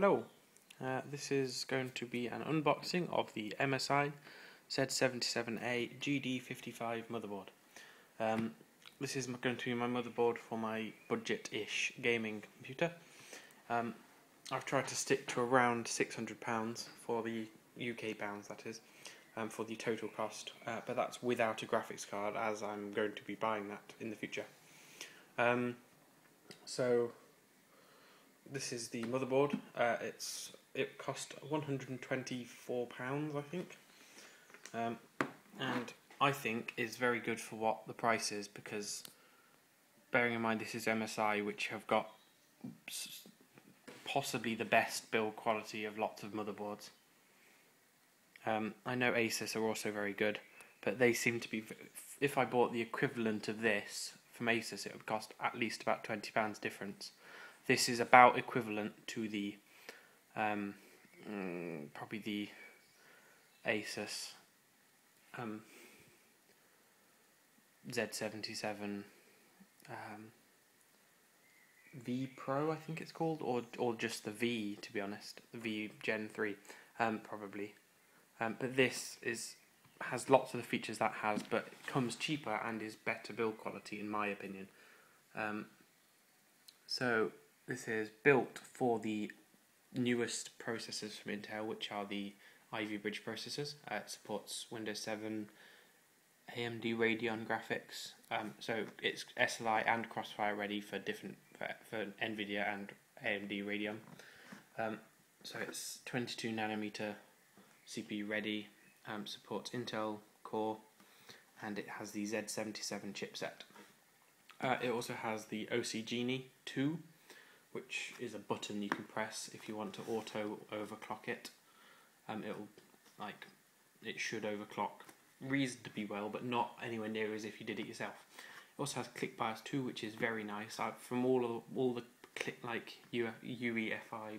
Hello, this is going to be an unboxing of the MSI Z77A GD55 motherboard. This is going to be my motherboard for my budget-ish gaming computer. I've tried to stick to around £600 for the UK pounds, that is, for the total cost, but that's without a graphics card, as I'm going to be buying that in the future. So this is the motherboard. It cost £124, I think, and I think is very good for what the price is, because bearing in mind this is MSI, which have got possibly the best build quality of lots of motherboards. I know Asus are also very good, but they seem to be, if I bought the equivalent of this from Asus, it would cost at least about £20 difference. This is about equivalent to the probably the Asus Z77 V Pro, I think it's called, or just the V, to be honest, the V Gen 3, probably. But this has lots of the features that has, but it comes cheaper and is better build quality, in my opinion. So this is built for the newest processors from Intel, which are the Ivy Bridge processors. It supports Windows 7, AMD Radeon graphics. So it's SLI and Crossfire ready for for NVIDIA and AMD Radeon. So it's 22 nanometer CPU ready. Supports Intel Core, and it has the Z77 chipset. It also has the OC Genie 2, which is a button you can press if you want to auto overclock it. It should overclock reasonably well, but not anywhere near as if you did it yourself. It also has ClickBIOS 2, which is very nice. From all the UEFI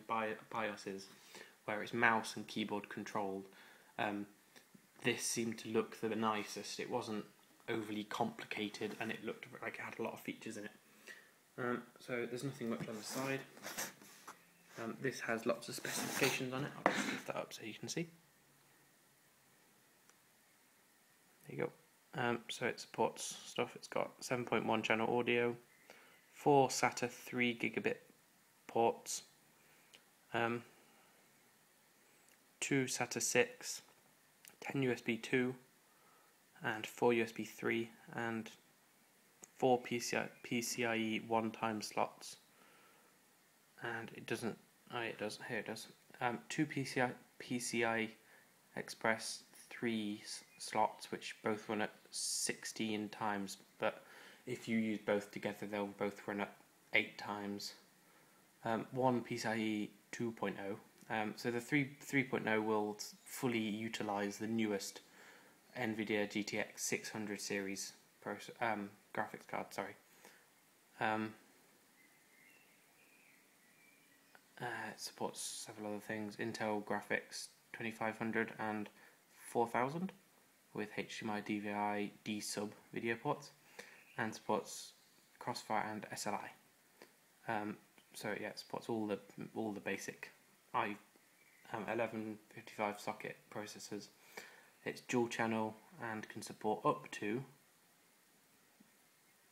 BIOSes, where it's mouse and keyboard controlled, this seemed to look the nicest. It wasn't overly complicated, and it looked like it had a lot of features in it. So there's nothing much on the side. This has lots of specifications on it. I'll just lift that up so you can see. There you go. So it supports stuff. It's got 7.1 channel audio, 4 SATA 3 gigabit ports, 2 SATA 6, 10 USB 2, and 4 USB 3, and 4 PCIe one-time slots. And it doesn't. Oh, it does. Here it does. 2 PCI Express 3 slots, which both run at 16 times. But if you use both together, they'll both run at 8 times. 1 PCIe 2.0. So the 3.0 will fully utilize the newest NVIDIA GTX 600 series graphics card. Sorry. It supports several other things: Intel Graphics 2500 and 4000 with HDMI, DVI, D-Sub video ports, and supports Crossfire and SLI. So yeah, it supports all the basic i1155 socket processors. It's dual channel and can support up to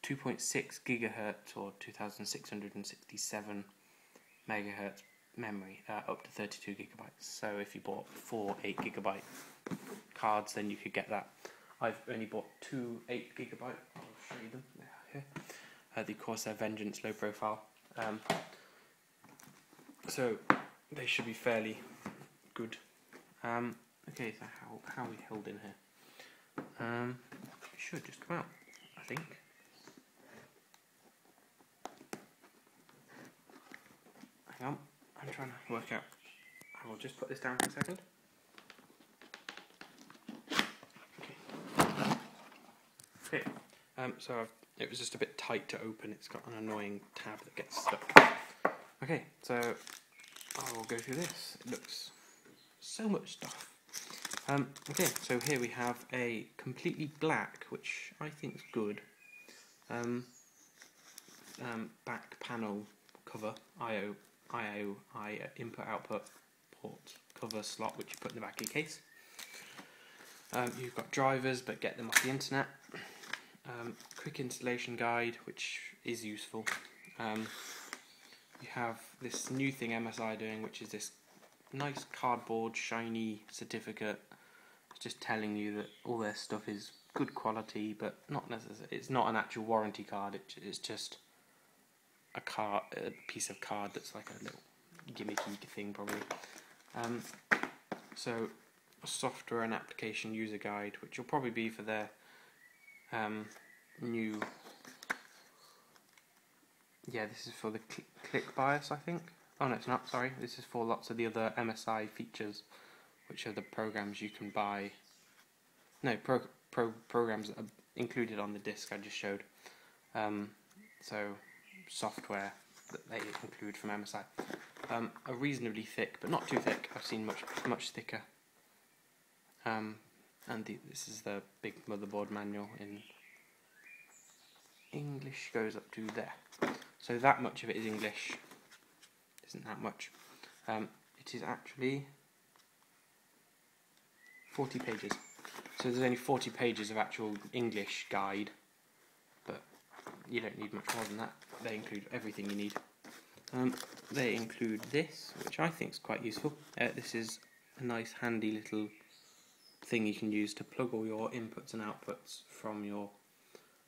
2.6 gigahertz or 2667 megahertz memory, up to 32 gigabytes. So if you bought 4 8 gigabyte cards, then you could get that. I've only bought 2 8 gigabyte. I'll show you them here. The Corsair Vengeance low profile. So they should be fairly good. Okay, so how are we held in here? It should just come out, I think. Hang on, I'm trying to work out. I will just put this down for a second. Okay. So it was just a bit tight to open. It's got an annoying tab that gets stuck. Okay, so I will go through this. It looks so much stuff. Okay, so here we have a completely black, which I think is good, back panel cover, I/O I input-output port cover slot, which you put in the back of your case. You've got drivers, but get them off the internet. Quick installation guide, which is useful. You have this new thing MSI doing, which is this nice cardboard shiny certificate. It's just telling you that all their stuff is good quality, but not necessarily. It's not an actual warranty card. It's just a piece of card that's like a little gimmicky thing, probably. So a software and application user guide, which will probably be for their new. Yeah, this is for the click bias, I think. Oh no, it's not. Sorry, this is for lots of the other MSI features, which are the programs you can buy. No, programs that are included on the disc I just showed. So software that they include from MSI. Are reasonably thick, but not too thick. I've seen much thicker. And this is the big motherboard manual in English, goes up to there. So that much of it is English. Isn't that much? It is actually 40 pages. So there's only 40 pages of actual English guide, but you don't need much more than that. They include everything you need. They include this, which I think is quite useful. This is a nice handy little thing you can use to plug all your inputs and outputs from your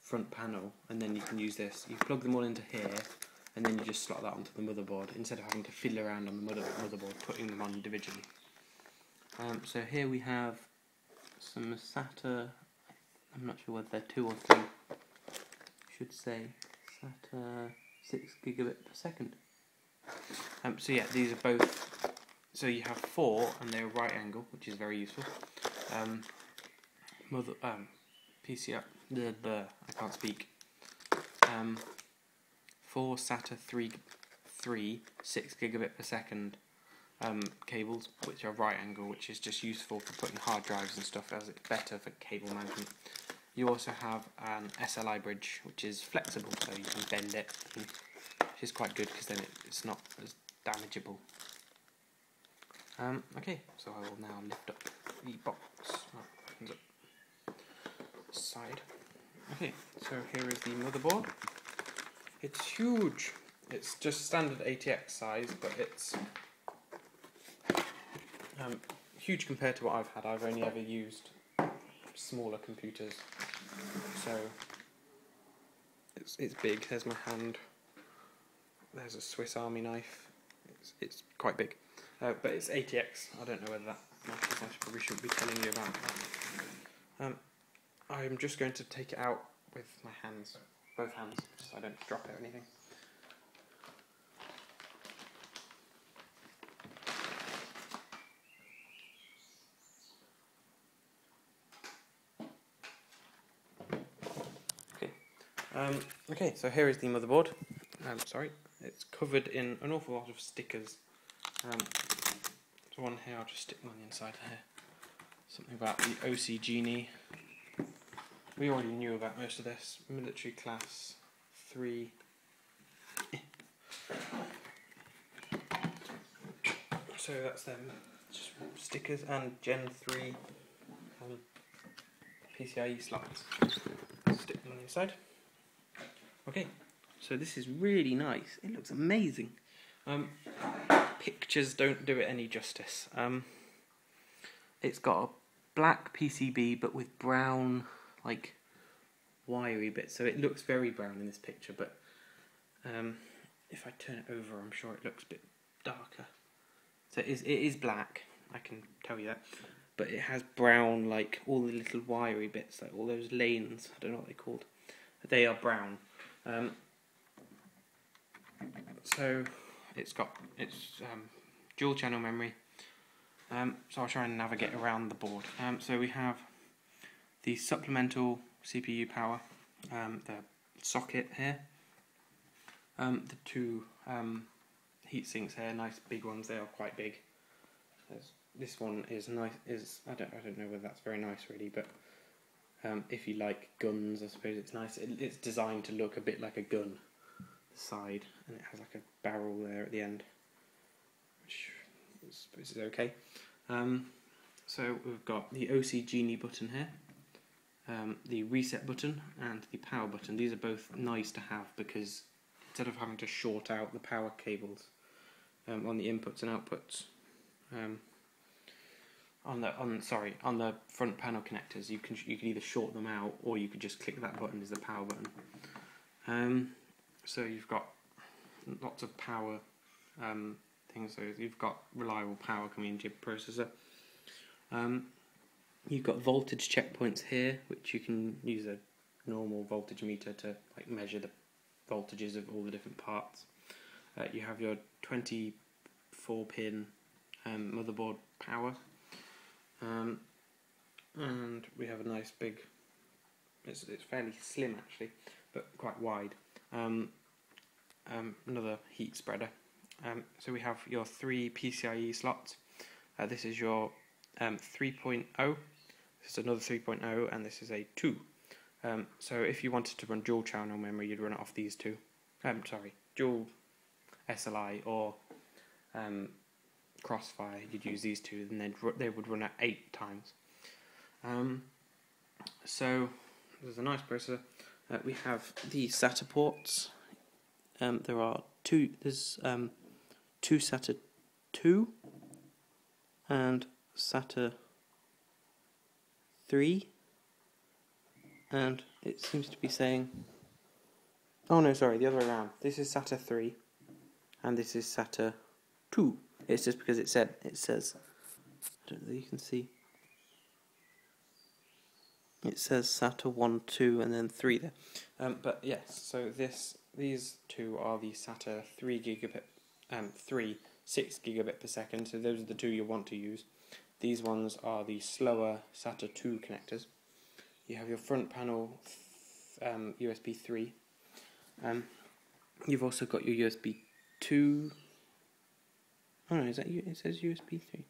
front panel, and then you can use this. You plug them all into here, and then you just slot that onto the motherboard instead of having to fiddle around on the motherboard putting them on individually. So here we have some SATA. I'm not sure whether they're 2 or 3. Should say SATA 6 gigabit per second. So yeah, these are both. So you have 4, and they're right angle, which is very useful. PCI. I can't speak. 4 SATA 3 6 gigabit per second cables, which are right angle, which is just useful for putting hard drives and stuff, as it's better for cable management. You also have an SLI bridge, which is flexible, so you can bend it, which is quite good because then it's not as damageable. Okay, so I will now lift up the box. Opens up side. Okay, so here is the motherboard. It's huge. It's just standard ATX size, but it's huge compared to what I've had. I've only ever used smaller computers, so it's big. There's my hand. There's a Swiss Army knife. It's quite big, but it's ATX. I don't know whether that matters. I probably shouldn't be telling you about that. I'm just going to take it out with my hands, both hands, so I don't drop it or anything. Okay, so here is the motherboard. Sorry, it's covered in an awful lot of stickers. There's one here, I'll just stick one on the inside here. Something about the OC Genie. We already knew about most of this. Military class 3. So that's them, just stickers, and Gen 3 PCIe slots. Stick them on the inside. Okay, so this is really nice. It looks amazing. Pictures don't do it any justice. It's got a black PCB but with brown, like, wiry bits. So it looks very brown in this picture, but if I turn it over, I'm sure it looks a bit darker. So it is black, I can tell you that. But it has brown, like, all the little wiry bits, like all those lanes, I don't know what they're called. They are brown. So it's dual channel memory. So I'll try and navigate around the board. So we have the supplemental CPU power, the socket here, the 2 heat sinks here, nice big ones. They are quite big. This one is nice. I don't know whether that's very nice really, but if you like guns, I suppose it's nice. It's designed to look a bit like a gun, the side, and it has like a barrel there at the end. suppose it's okay. So we've got the OC Genie button here, the reset button and the power button. These are both nice to have because instead of having to short out the power cables on the inputs and outputs, on the front panel connectors, you can either short them out or you could just click that button as the power button. So you've got lots of power things. So you've got reliable power coming into your processor. You've got voltage checkpoints here, which you can use a normal voltage meter to like measure the voltages of all the different parts. You have your 24-pin motherboard power, and we have a nice big. It's fairly slim actually, but quite wide. Another heat spreader. So we have your 3 PCIe slots. This is your 3.0. This is another 3.0, and this is a 2. So if you wanted to run dual channel memory, you'd run it off these two. Dual SLI or Crossfire, you'd use these two, and they would run at 8 times. So there's a nice processor. We have the SATA ports. There are two. There's 2 SATA 2 and SATA 3, and it seems to be saying, oh no, sorry, the other way around. This is SATA 3 and this is SATA 2. It's just because it says, I don't know if you can see, it says SATA 1, 2 and then 3 there. But yes, so these two are the SATA 3 6 gigabit per second, so those are the two you want to use. These ones are the slower SATA 2 connectors. You have your front panel USB 3. You've also got your USB 2. Oh no, it says USB 3.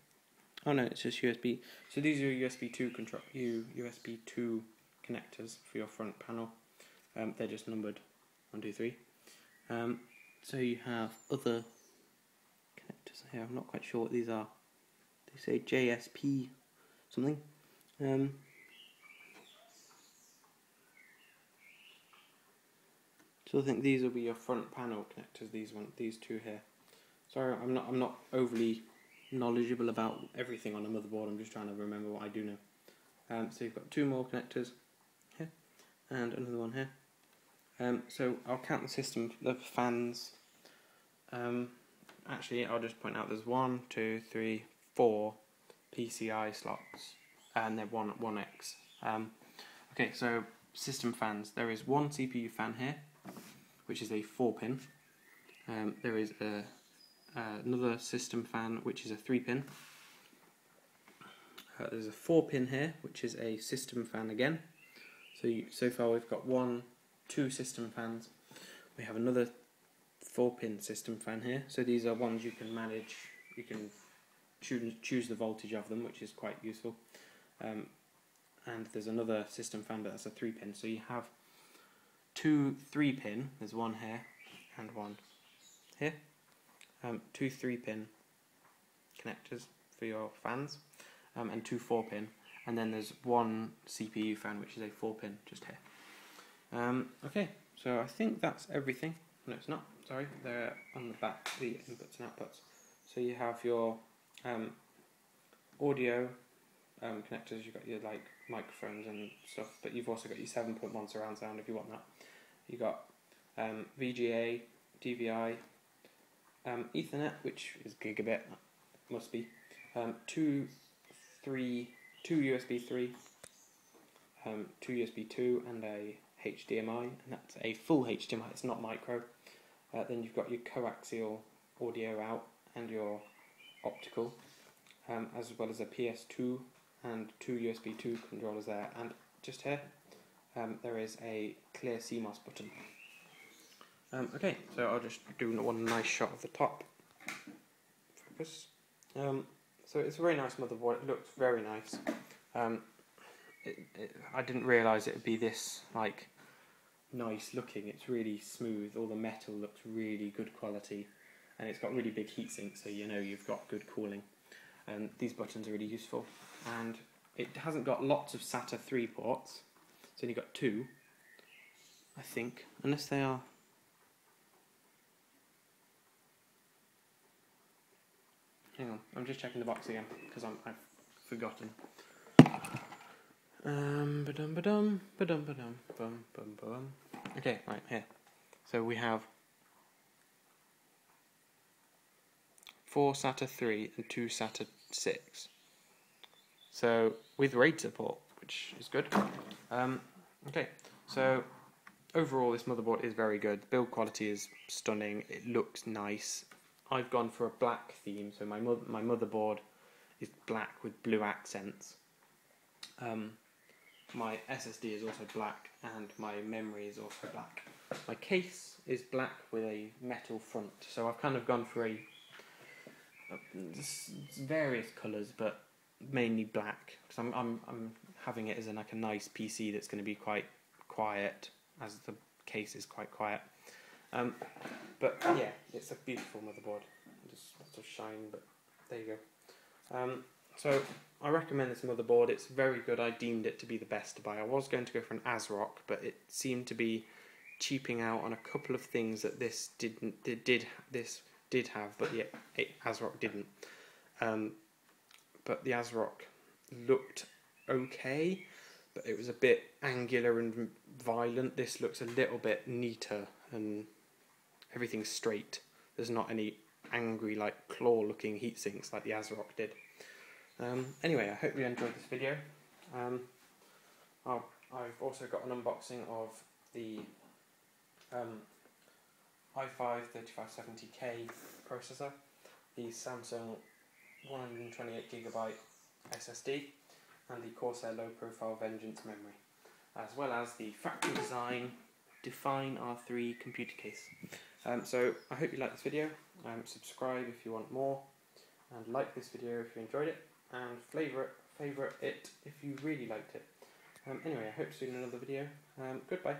Oh no, it's just USB. So these are your USB 2 USB 2 connectors for your front panel. They're just numbered 1, 2, 3. So you have other connectors here. I'm not quite sure what these are. They say JSP something. So I think these will be your front panel connectors. These two here. Sorry, I'm not overly knowledgeable about everything on a motherboard. I'm just trying to remember what I do know. So you've got 2 more connectors here and another one here. So I'll count the fans. Actually, I'll just point out there's 1, 2, 3, 4 PCI slots, and they're 1X. Okay, so system fans. There is 1 CPU fan here, which is a 4-pin. There is another system fan, which is a 3-pin. There's a 4-pin here, which is a system fan again. So far we've got 2 system fans. We have another 4-pin system fan here. So these are ones you can manage. You can choose the voltage of them, which is quite useful. And there's another system fan, but that's a 3-pin. So you have 2 3-pin. There's 1 here and 1 here. 2 3-pin connectors for your fans, and 2 4-pin. And then there's 1 CPU fan, which is a 4-pin, just here. Okay, so I think that's everything. No, it's not. Sorry, they're on the back, the inputs and outputs. So you have your audio connectors. You've got your like microphones and stuff, but you've also got your 7.1 surround sound if you want that. You've got VGA, DVI, Ethernet, which is gigabit, must be. 2 USB 3, 2 USB 2, and a HDMI, and that's a full HDMI, it's not micro. Then you've got your coaxial audio out and your optical, as well as a PS2 and 2 USB 2 controllers there. And just here, there is a clear CMOS button. Okay, so I'll just do one nice shot of the top. Focus. So it's a very nice motherboard. It looks very nice. I didn't realise it would be this nice looking. It's really smooth. All the metal looks really good quality. and it's got really big heatsink, so you know you've got good cooling. And these buttons are really useful, and it hasn't got lots of SATA 3 ports. It's only got 2, I think, unless they are. Hang on, I'm just checking the box again because I've forgotten. Ba-dum, ba-dum, ba-dum, bum, bum, bum. Okay, right here. So we have 4 SATA 3 and 2 SATA 6. So with RAID support, which is good. Okay, so overall this motherboard is very good. Build quality is stunning. It looks nice. I've gone for a black theme, so my motherboard is black with blue accents. My SSD is also black, and my memory is also black. My case is black with a metal front, so I've kind of gone for various colours, but mainly black, because I'm having it as a nice PC that's going to be quite quiet, as the case is quite quiet. But yeah, it's a beautiful motherboard. Just lots of shine, but there you go. So I recommend this motherboard. It's very good. I deemed it to be the best to buy. I was going to go for an ASRock, but it seemed to be cheaping out on a couple of things that this did have, but the ASRock didn't. But the ASRock looked okay, but it was a bit angular and violent. This looks a little bit neater and everything's straight. There's not any angry, like claw-looking heatsinks like the ASRock did. Anyway, I hope you enjoyed this video. I've also got an unboxing of the i5-3570K processor, the Samsung 128GB SSD, and the Corsair Low Profile Vengeance memory, as well as the factory design Define R3 computer case. So I hope you liked this video. Subscribe if you want more, and like this video if you enjoyed it, and favourite it if you really liked it. Anyway, I hope to see you in another video. Goodbye.